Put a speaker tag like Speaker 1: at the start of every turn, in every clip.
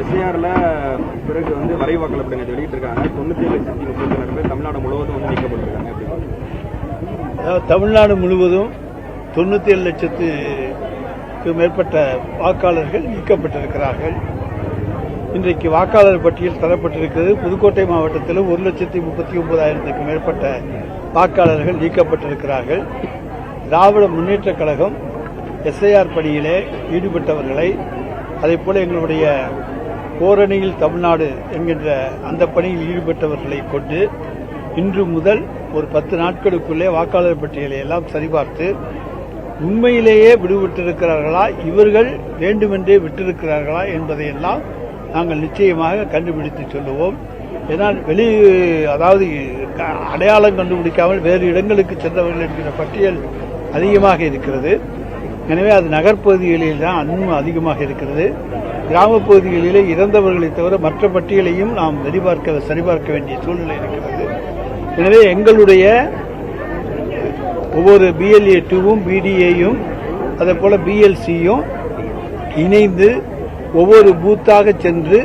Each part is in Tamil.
Speaker 1: எஸ்ஐஆர்ல பிறகு வந்து வரைவு வாக்காளர் வெளியிட்டிருக்காங்க. 97,30,000 பேர் தமிழ்நாடு முழுவதும் வந்து நீக்கப்பட்டிருக்காங்க.
Speaker 2: தமிழ்நாடு முழுவதும் 97 லட்சத்துக்கு மேற்பட்ட வாக்காளர்கள் நீக்கப்பட்டிருக்கிறார்கள். இன்றைக்கு வாக்காளர் பட்டியல் தரப்பட்டிருக்கிறது. புதுக்கோட்டை மாவட்டத்தில் 1,39,000க்கு மேற்பட்ட வாக்காளர்கள் நீக்கப்பட்டிருக்கிறார்கள். திராவிட முன்னேற்றக் கழகம் எஸ்ஐஆர் பணியிலே ஈடுபட்டவர்களை, அதேபோல எங்களுடைய ஓரணியில் தமிழ்நாடு என்கின்ற அந்த பணியில் ஈடுபட்டவர்களை கொண்டு இன்று முதல் ஒரு 10 நாட்களுக்குள்ளே வாக்காளர் பட்டியலை எல்லாம் சரிபார்த்து உண்மையிலேயே விடுவிட்டிருக்கிறார்களா, இவர்கள் வேண்டுமென்றே விட்டிருக்கிறார்களா என்பதையெல்லாம் நாங்கள் நிச்சயமாக கண்டுபிடித்து சொல்லுவோம். ஏனால் அதாவது அடையாளம் கண்டுபிடிக்காமல் வேறு இடங்களுக்கு சென்றவர்கள் என்கிற பட்டியல் அதிகமாக இருக்கிறது. எனவே அது நகர்ப்பகுதிகளில் தான் இன்னும் அதிகமாக இருக்கிறது. கிராமப் பகுதிகளிலே இறந்தவர்களை தவிர மற்ற பட்டியலையும் நாம் சரிபார்க்க வேண்டிய சூழ்நிலை இருக்கிறது. எனவே எங்களுடைய ஒவ்வொரு BLA 2வும் BDAயும் அதே போல BLCயும் இணைந்து ஒவ்வொரு பூத்தாக சென்று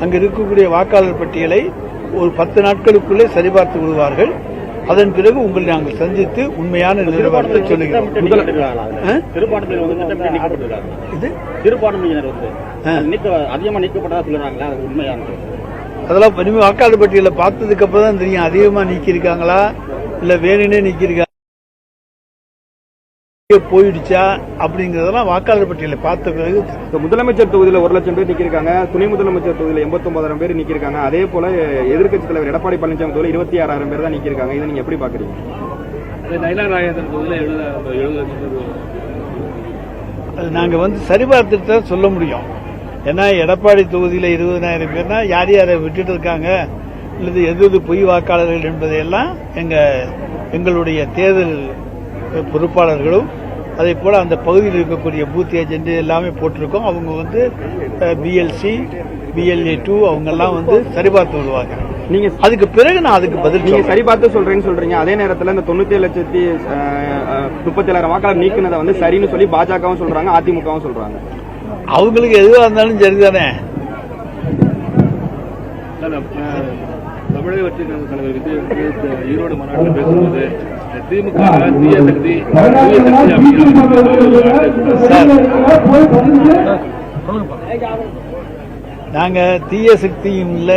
Speaker 2: அங்கு இருக்கக்கூடிய வாக்காளர் பட்டியலை ஒரு 10 நாட்களுக்குள்ளே சரிபார்த்து விடுவார்கள். அதன் பிறகு உங்களை நாங்கள் சந்தித்து உண்மையான நிலவரத்தை சொல்லுகிறோம். அதெல்லாம் வாக்காளர் பட்டியலை பார்த்ததுக்கு அப்புறம் தான் தெரியும் அதிகமா நீக்கியிருக்காங்களா இல்ல வேணுனே நீக்கியிருக்காங்க போயிடுச்சா அப்படிங்கறதெல்லாம் வாக்காளர் பட்டியலை பார்த்த பிறகு.
Speaker 1: முதலமைச்சர் தொகுதியில் 1,00,000 பேர் நீக்கிருக்காங்க. துணை முதலமைச்சர் தொகுதியில் 89,000 பேர் நீக்கிருக்காங்க. அதே போல எதிர்க்கட்சி தலைவர் எடப்பாடி பழனிசாமி தொகுதியில் 26,000 பேர் தான் நீக்கிருக்காங்க. இதை நீங்க எப்படி பாக்குறீங்க?
Speaker 2: அது நாங்க சரிபார்த்துட்டு தான் சொல்ல முடியும். ஏன்னா எடப்பாடி தொகுதியில் 20,000 பேர்னா யார் யாரை விட்டுட்டு இருக்காங்க அல்லது எது பொய் வாக்காளர்கள் என்பதையெல்லாம் எங்களுடைய தேர்தல் பொறுப்பாளர்களும் அதே போல அந்த பகுதியில் இருக்கக்கூடிய பூத் ஏஜென்ட் எல்லாமே போட்டிருக்கோம். அவங்க BLC BLA 2 அவங்க எல்லாம் சரிபார்த்து விடுவாங்க. நீங்க அதுக்கு பிறகு நான் அதுக்கு பதில்
Speaker 1: நீங்க சரிபார்த்து சொல்றீங்க. அதே நேரத்தில் இந்த 97,37,000 வாக்காளர் நீக்கினதை சரின்னு சொல்லி பாஜகவும் சொல்றாங்க, அதிமுகவும் சொல்றாங்க.
Speaker 2: அவங்களுக்கு எதுவாக இருந்தாலும் சரிதானே.
Speaker 3: தமிழக வெற்றி கழக தலைவர் விஜய் ஈரோடு மாநாட்டில் பேசும்போது திமுக தீய சக்தி
Speaker 2: நாங்க தீய சக்தியும் இல்ல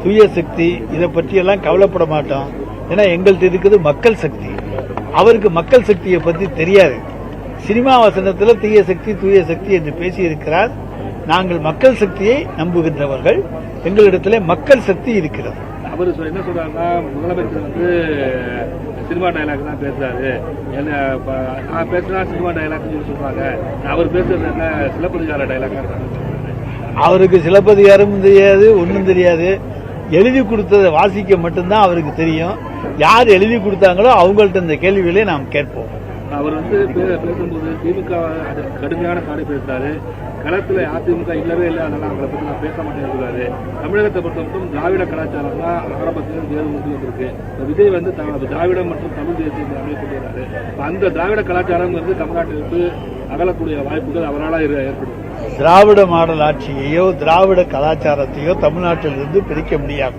Speaker 2: தூய சக்தி இதை பற்றி எல்லாம் கவலைப்பட மாட்டோம். ஏன்னா எங்கள்கிட்ட இருக்குது மக்கள் சக்தி. அவருக்கு மக்கள் சக்தியை பற்றி தெரியாது. சினிமா வசனத்தில் தீய சக்தி தூய சக்தி என்று பேசியிருக்கிறார். நாங்கள் மக்கள் சக்தியை நம்புகின்றவர்கள். எங்களிடத்திலே மக்கள் சக்தி இருக்கிறது.
Speaker 3: அவர் என்ன சொல்றாருன்னா, முதலமைச்சர் சினிமா டைலாக் தான் பேசுறாரு, நான் பேசுனா சினிமா டைலாக் சொல்றாங்க, அவர் பேசுறது என்ன சிலப்பதிகார டைலாக்.
Speaker 2: அவருக்கு சிலப்பதிகாரமும் தெரியாது, ஒன்றும் தெரியாது. எழுதி கொடுத்ததை வாசிக்க மட்டும்தான் அவருக்கு தெரியும். யார் எழுதி கொடுத்தாங்களோ அவங்கள்ட்ட இந்த கேள்விகளை நாம் கேட்போம்.
Speaker 3: அவர் பேசும்போது திமுக கடுமையான சாலை பேசுறாரு. களத்துல அதிமுக இல்லவே இல்லை, அதெல்லாம் அவங்களை பத்தி நான் பேச மாட்டேன்னு சொல்றாரு. தமிழகத்தை பொறுத்த மட்டும் திராவிட கலாச்சாரம் தான் ஆரம்பத்திலும் தேர்வு வந்திருக்கு. விஜய் திராவிடம் மற்றும் தமிழ் தேசியத்தை அமையப்பட்டு வர்றாரு. அந்த திராவிட கலாச்சாரம் தமிழ்நாட்டிற்கு அகலக்கூடிய வாய்ப்புகள் அவரால் ஏற்படும்.
Speaker 2: திராவிட மாடல் ஆட்சியையோ திராவிட கலாச்சாரத்தையோ தமிழ்நாட்டிலிருந்து பிரிக்க முடியாது.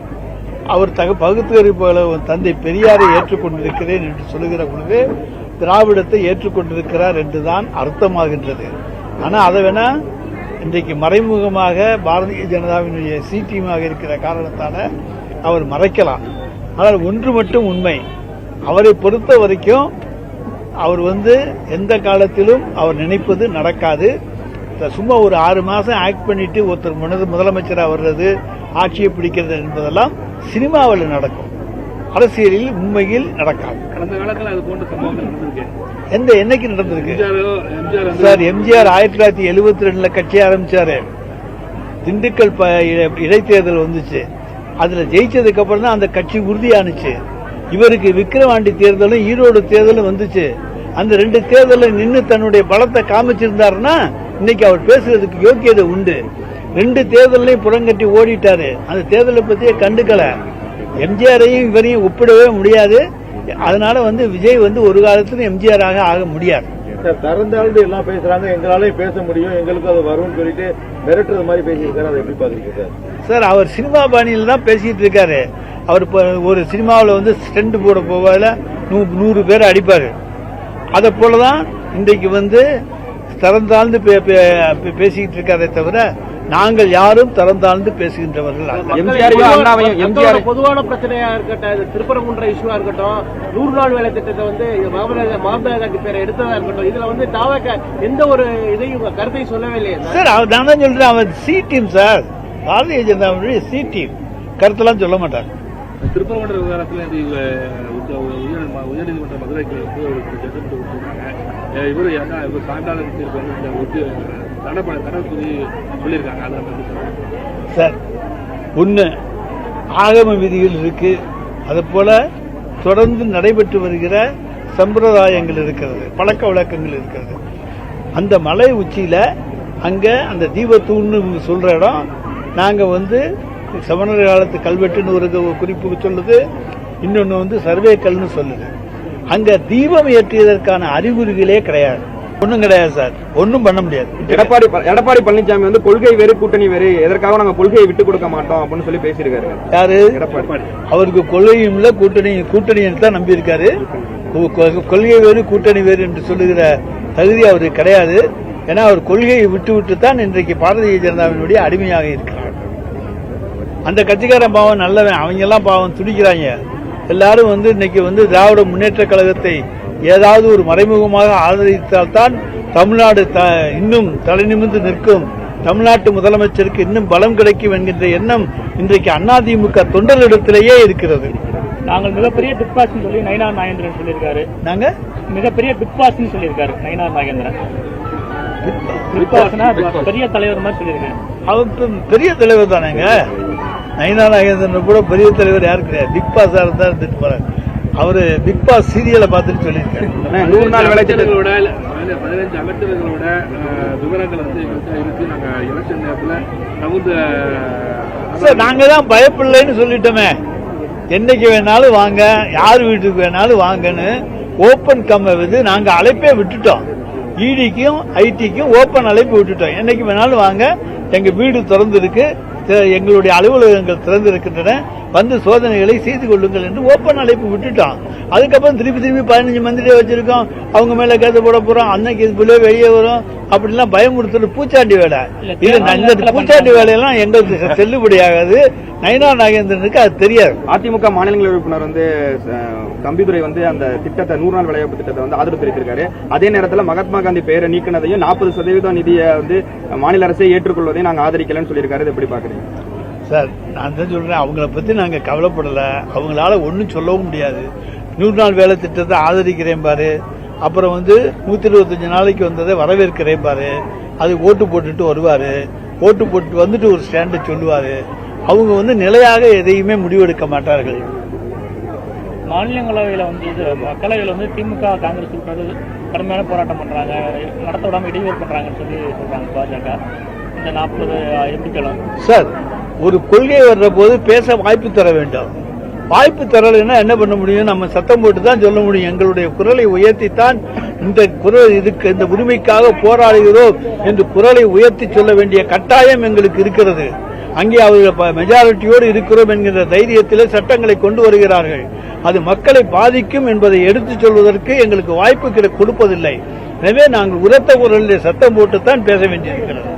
Speaker 2: அவர் பகுத்தறிவு தந்தை பெரியாரை ஏற்றுக்கொண்டிருக்கிறேன் என்று சொல்லுகிற பொழுது திராவிடத்தை ஏற்றுக்கொண்டிருக்கிறார் என்றுதான் அர்த்தமாகின்றது. ஆனா அதை வேணா இன்றைக்கு மறைமுகமாக பாரதிய ஜனதாவினுடைய டீமாக இருக்கிற காரணத்தால அவர் மறைக்கலாம். ஆனால் ஒன்று மட்டும் உண்மை, அவரை பொறுத்த வரைக்கும் அவர் எந்த காலத்திலும் அவர் நினைப்பது நடக்காது. சும்மா ஒரு 6 மாசம் ஆக்ட் பண்ணிட்டு ஒருத்தர் முதலமைச்சராக வர்றது, ஆட்சியை பிடிக்கிறது என்பதெல்லாம் சினிமாவில் நடக்கும், அரசியலில் உண்மையில் நடக்காது.
Speaker 3: கடந்த காலத்தில் அது போன்ற சம்பவங்கள் நடந்திருக்கு.
Speaker 2: என்னைக்கு நடந்திருக்கு சார்? எம்ஜிஆர் 1972 கட்சி ஆரம்பிச்சாரு. திண்டுக்கல் இடைத்தேர்தல் வந்துச்சு. அதுல ஜெயிச்சதுக்கு அப்புறம் தான் அந்த கட்சி உறுதியானுச்சு. இவருக்கு விக்கிரவாண்டி தேர்தலும் ஈரோடு தேர்தலும் வந்துச்சு. அந்த 2 தேர்தலில் நின்று தன்னுடைய பலத்தை காமிச்சிருந்தாருன்னா இன்னைக்கு அவர் பேசுறதுக்கு யோக்கியதை உண்டு. 2 தேர்தலையும் புறங்கட்டி ஓடிட்டாரு. அந்த தேர்தலை பத்தியே கண்டுக்கல. எம்ஜிஆரையும் இவரையும் ஒப்பிடவே முடியாது. அதனால விஜய் ஒரு காலத்திலும் எம்ஜிஆராக ஆக முடியாது.
Speaker 4: திறந்தாலும் எல்லாம் பேசுறாங்க, எங்களாலையும் பேச முடியும், எங்களுக்கு அது வரும்னு சொல்லிட்டு மிரட்டுறது மாதிரி பேசியிருக்காரு. அதை எப்படி பாக்குறீங்க சார்?
Speaker 2: சார், அவர் சினிமா பாணியில் தான் பேசிட்டு இருக்காரு. அவர் ஒரு சினிமாவில் வந்து ஸ்டெண்ட் போட போவால 100 பேர் அடிப்பாரு. அதை போலதான் இன்றைக்கு வந்து திறந்தாழ்ந்து பேசிக்கிட்டு இருக்காரே தவிர நாங்கள் யாரும் திறந்தாழ்ந்து பேசுகின்றவர்கள் அல்ல.
Speaker 5: பொதுவான பிரச்சனையா இருக்கட்டும், திருப்பரங்குன்ற இஷ்யூவா இருக்கட்டும், 100 நாள் வேலை திட்டத்தை வந்து மாமல்லா காந்தி பேரை எடுத்ததா இருக்கட்டும், இதுல வந்து தாவக எந்த ஒரு இதையும் கருத்தையும் சொல்லவே இல்லையே
Speaker 2: சார். நான் தான் சொல்றேன், அவர் சி டீம் சார், பாரதிய ஜனதாவுடைய சி டீம், கருத்தெல்லாம் சொல்ல மாட்டார்.
Speaker 3: திருப்பரங்குன்ற விவகாரத்தில் உயர்நீதிமன்ற மதுரைக்கு வந்து ஒரு ஜட்ஜ்மெண்ட் கொடுத்துருக்காங்க. இவர் சாயங்காலம் தீர்ப்பு வந்து தடை சொல்லியிருக்காங்க. அதை
Speaker 2: சார், ஒண்ணு ஆகம விதிகள் இருக்கு, அது போல தொடர்ந்து நடைபெற்று வருகிற சம்பிரதாயங்கள் இருக்கிறது, பழக்க வழக்கங்கள் இருக்கிறது. அந்த மலை உச்சியில அங்க அந்த தீபத்தூன்னு சொல்ற இடம், நாங்க வந்து சமணர் காலத்து கல்வெட்டுன்னு ஒரு குறிப்பு சொல்லுது, இன்னொன்னு வந்து சர்வே கல்னு சொல்லுது. அங்க தீபம் ஏற்றியதற்கான அறிகுறிகளே கிடையாது, ஒன்றும் கிடையாது சார், ஒன்றும் பண்ண முடியாது.
Speaker 1: எடப்பாடி பழனிசாமி வந்து கொள்கை வேறு கூட்டணி வேறு, எதற்காக நாங்க கொள்கையை விட்டு கொடுக்க மாட்டோம் அப்படின்னு சொல்லி பேசியிருக்காரு.
Speaker 2: யாரு?
Speaker 1: எடப்பாடி.
Speaker 2: அவருக்கு கொள்கையும் இல்ல, கூட்டணியை தான் நம்பி இருக்காரு. கொள்கை வேறு கூட்டணி வேறு என்று சொல்லுகிற தகுதி அவருக்கு கிடையாது. ஏன்னா அவர் கொள்கையை விட்டு தான் இன்றைக்கு பாரதிய ஜனதாவினுடைய அடிமையாக இருக்கிறார். அந்த கட்சிக்காரன் பாவம் நல்லவன், அவங்க எல்லாம் பாவம் துடிக்கிறாங்க. எல்லாரும் வந்து இன்னைக்கு வந்து திராவிட முன்னேற்ற கழகத்தை ஏதாவது ஒரு மறைமுகமாக ஆதரித்தால்தான் தமிழ்நாடு இன்னும் தலைநிமிர்ந்து நிற்கும், தமிழ்நாட்டு முதலமைச்சருக்கு இன்னும் பலம் கிடைக்கும் என்கின்ற எண்ணம் இன்றைக்கு அதிமுக தொண்டர்களிடத்திலேயே இருக்கிறது.
Speaker 6: நாங்கள் மிகப்பெரிய பிக் பாஸ் சொல்லி நயினார் நாகேந்திரன் சொல்லியிருக்காரு.
Speaker 2: நாங்க
Speaker 6: மிகப்பெரிய பிக் பாஸ் சொல்லியிருக்காரு நயினார் நாகேந்திரன். பிக் பாஸ்னா பெரிய தலைவர் மாதிரி சொல்லியிருக்காரு.
Speaker 2: அவர் பெரிய தலைவர் தானேங்க. நயினார் நாகேந்திரன் கூட பெரிய தலைவர் யாரு கிடையாது, பிக் பாஸ் தான் இருந்துட்டு போறாரு. அவரு பிக் பாஸ் சீரியலை பார்த்துட்டு சொல்லியிருக்காரு.
Speaker 1: 100 நாள் வேலை திட்டங்களோட
Speaker 3: 15 அமைச்சர்களோட விவரங்கள் வந்து எங்களுக்கு இருக்கு. நாங்க எலெக்ஷன் நேரத்தில்
Speaker 2: சார், நாங்க தான் பயப்பில்லைன்னு சொல்லிட்டோமே. என்னைக்கு வேணாலும் வாங்க, யார் வீட்டுக்கு வேணாலும் வாங்கன்னு ஓபன் வந்து நாங்க அழைப்பே விட்டுட்டோம். இடிக்கும் ஐடிக்கும் ஓபன் அழைப்பு விட்டுட்டோம். என்னைக்கு வேணாலும் வாங்க, எங்க வீடு திறந்து இருக்கு, எங்களுடைய அலுவலகங்கள் திறந்து இருக்கின்றன, வந்து சோதனைகளை செய்து கொள்ளுங்கள் என்று ஓபன் அழைப்பு விட்டுட்டோம். அதுக்கப்புறம் திருப்பி 15 மந்திரியை வச்சிருக்கோம், அவங்க மேல கேஸ் போட போறோம், அன்னைக்கு இதுக்குள்ளே வெளியே வரும், அப்படிலாம் பயமுறுத்துறது பூச்சாண்டி வேலை. இந்த பூச்சாண்டி வேலையெல்லாம் எங்களுக்கு செல்லுபடி ஆகாது. நயினார் நாகேந்திரனுக்கு அது தெரியாது.
Speaker 1: அதிமுக மாநிலங்களவை உறுப்பினர் வந்து தம்பிதுரை வந்து அந்த திட்டத்தை 100 நாள் வேலைவாய்ப்பு திட்டத்தை வந்து ஆதரவு தெரிவித்திருக்காரு. அதே நேரத்தில் மகாத்மா காந்தி பெயரை நீக்கினதையும் 40% நிதியை வந்து மாநில அரசை ஏற்றுக்கொள்வதையும் நாங்க ஆதரிக்கலன்னு சொல்லியிருக்காரு. எப்படி பாக்குறீங்க
Speaker 2: சார்? நான் தான் சொல்றேன், அவங்கள பத்தி நாங்க கவலைப்படல, அவங்களால ஒன்னும் சொல்லவும் முடியாது. 100 நாள் வேலை திட்டத்தை ஆதரிக்கிறேன் பாரு, அப்புறம் வந்து 125 நாளைக்கு வந்ததை வரவேற்கிறேன் பாரு, அது ஓட்டு போட்டுட்டு வருவாரு, ஓட்டு போட்டு வந்துட்டு ஒரு ஸ்டாண்டை சொல்லுவாரு. அவங்க வந்து நிலையாக எதையுமே முடிவெடுக்க மாட்டார்கள்.
Speaker 6: மாநிலங்களவையில் வந்து மக்களவையில் வந்து திமுக காங்கிரஸ் கடுமையான போராட்டம் பண்றாங்க, நடத்த விடாம இடையூறு பண்றாங்கன்னு சொல்லி சொல்றாங்க பாஜக. இந்த 40 எம்பிக்களும்
Speaker 2: சார், ஒரு கொள்கை வர்ற போது பேச வாய்ப்பு தர வேண்டும். வாய்ப்பு தரலைன்னா என்ன பண்ண முடியும்? நம்ம சத்தம் போட்டு தான் சொல்ல முடியும். எங்களுடைய குரலை உயர்த்தித்தான் இந்த உரிமைக்காக போராடுகிறோம் என்று குரலை உயர்த்தி சொல்ல வேண்டிய கட்டாயம் எங்களுக்கு இருக்கிறது. அங்கே அவர்கள் மெஜாரிட்டியோடு இருக்கிறோம் என்கிற தைரியத்திலே சட்டங்களை கொண்டு வருகிறார்கள். அது மக்களை பாதிக்கும் என்பதை எடுத்துச் சொல்வதற்கு எங்களுக்கு வாய்ப்பு கொடுப்பதில்லை. எனவே நாங்கள் உரத்த குரலில் சத்தம் போட்டுத்தான் பேச வேண்டியிருக்கிறது.